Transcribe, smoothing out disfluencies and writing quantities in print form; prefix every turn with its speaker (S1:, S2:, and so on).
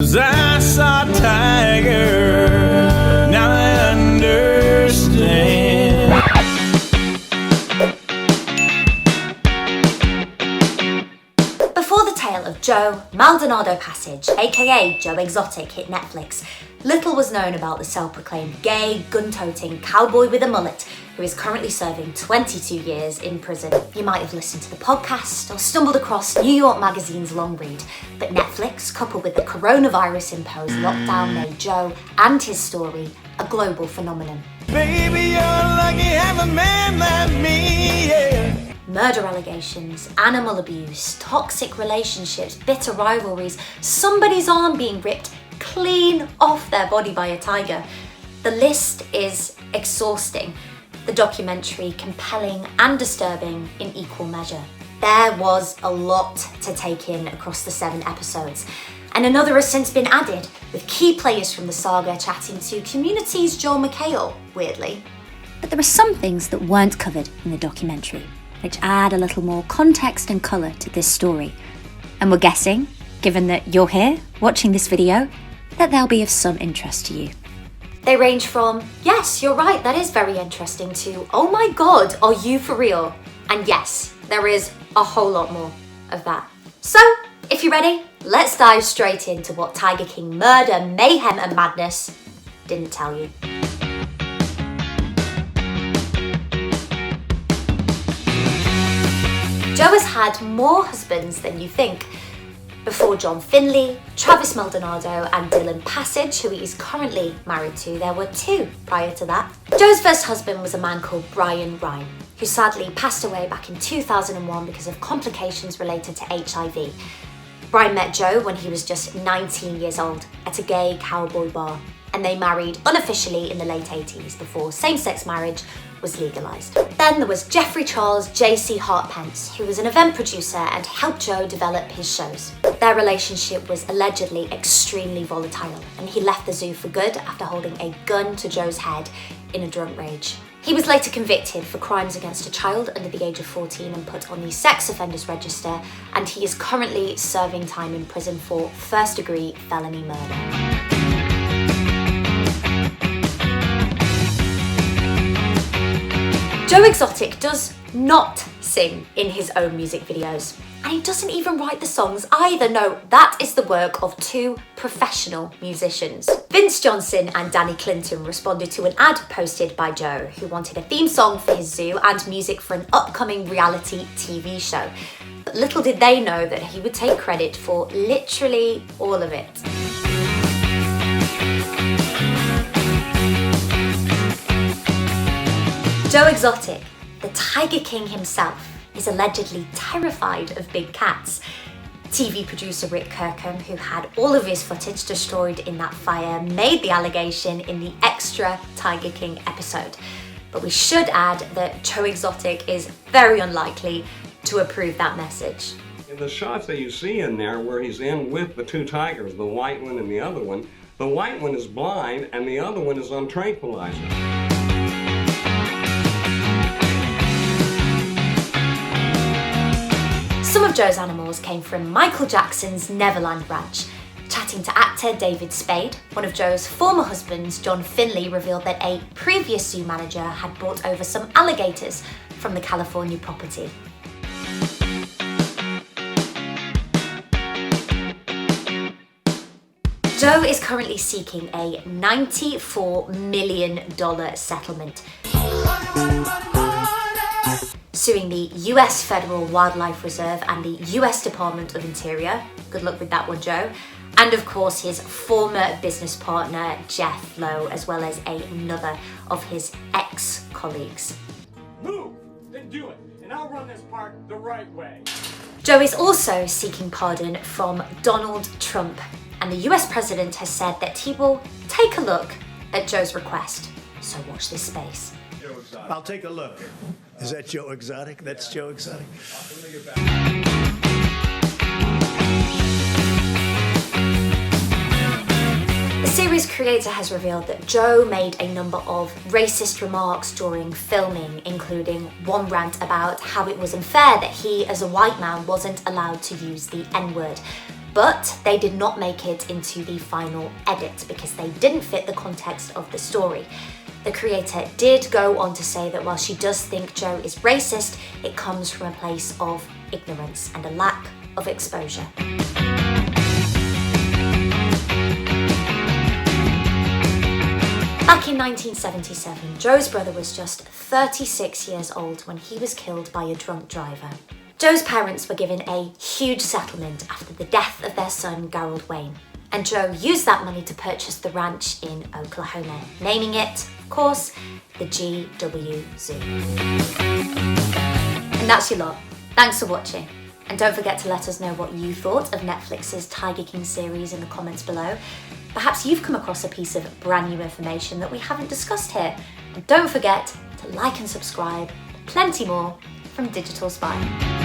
S1: 'cause I saw a tiger, now I understand.
S2: Before the tale of Joe Maldonado Passage, aka Joe Exotic, hit Netflix, little was known about the self-proclaimed gay, gun-toting cowboy with a mullet who is currently serving 22 years in prison. You might have listened to the podcast or stumbled across New York Magazine's long read, but Netflix, coupled with the coronavirus-imposed lockdown, made Joe and his story a global phenomenon.
S1: Baby, you're lucky to have a man like me, yeah.
S2: Murder allegations, animal abuse, toxic relationships, bitter rivalries, somebody's arm being ripped clean off their body by a tiger. The list is exhausting. The documentary compelling and disturbing in equal measure. There was a lot to take in across the 7 episodes, and another has since been added, with key players from the saga chatting to Community's Joel McHale, weirdly. But there are some things that weren't covered in the documentary, which add a little more context and colour to this story. And we're guessing, given that you're here watching this video, that they'll be of some interest to you. They range from, yes, you're right, that is very interesting, to, oh my god, are you for real? And yes, there is a whole lot more of that. So, if you're ready, let's dive straight into what Tiger King murder, mayhem and madness didn't tell you. Joe has had more husbands than you think. Before John Finley, Travis Maldonado and Dylan Passage, who he is currently married to, there were 2 prior to that. Joe's first husband was a man called Brian Ryan, who sadly passed away back in 2001 because of complications related to HIV. Brian met Joe when he was just 19 years old at a gay cowboy bar, and they married unofficially in the late 80s before same-sex marriage was legalised. Then there was Jeffrey Charles J.C. Hartpence, who was an event producer and helped Joe develop his shows. Their relationship was allegedly extremely volatile, and he left the zoo for good after holding a gun to Joe's head in a drunk rage. He was later convicted for crimes against a child under the age of 14 and put on the sex offenders register, and he is currently serving time in prison for first-degree felony murder. Joe Exotic does not sing in his own music videos, and he doesn't even write the songs either. No, that is the work of 2 professional musicians. Vince Johnson and Danny Clinton responded to an ad posted by Joe, who wanted a theme song for his zoo and music for an upcoming reality TV show. But little did they know that he would take credit for literally all of it. Joe Exotic, the Tiger King himself, is allegedly terrified of big cats. TV producer Rick Kirkham, who had all of his footage destroyed in that fire, made the allegation in the extra Tiger King episode. But we should add that Joe Exotic is very unlikely to approve that message.
S3: In the shots that you see in there where he's in with the 2 tigers, the white one and the other one, the white one is blind and the other one is on tranquilizers.
S2: Some of Joe's animals came from Michael Jackson's Neverland Ranch. Chatting to actor David Spade, one of Joe's former husbands, John Finley, revealed that a previous zoo manager had brought over some alligators from the California property. Joe is currently seeking a $94 million settlement, suing the US Federal Wildlife Reserve and the US Department of Interior. Good luck with that one, Joe. And of course his former business partner, Jeff Lowe, as well as another of his ex-colleagues.
S4: Move, then do it, and I'll run this park the right way.
S2: Joe is also seeking pardon from Donald Trump, and the US president has said that he will take a look at Joe's request. So watch this space.
S5: I'll take a look. Is that Joe Exotic? That's Joe Exotic.
S2: The series creator has revealed that Joe made a number of racist remarks during filming, including one rant about how it was unfair that he, as a white man, wasn't allowed to use the N-word. but they did not make it into the final edit because they didn't fit the context of the story. The creator did go on to say that while she does think Joe is racist, it comes from a place of ignorance and a lack of exposure. Back in 1977, Joe's brother was just 36 years old when he was killed by a drunk driver. Joe's parents were given a huge settlement after the death of their son, Garrald Wayne, and Joe used that money to purchase the ranch in Oklahoma, naming it, of course, the GW Zoo. And that's your lot. Thanks for watching. And don't forget to let us know what you thought of Netflix's Tiger King series in the comments below. Perhaps you've come across a piece of brand new information that we haven't discussed here. And don't forget to like and subscribe. Plenty more from Digital Spy.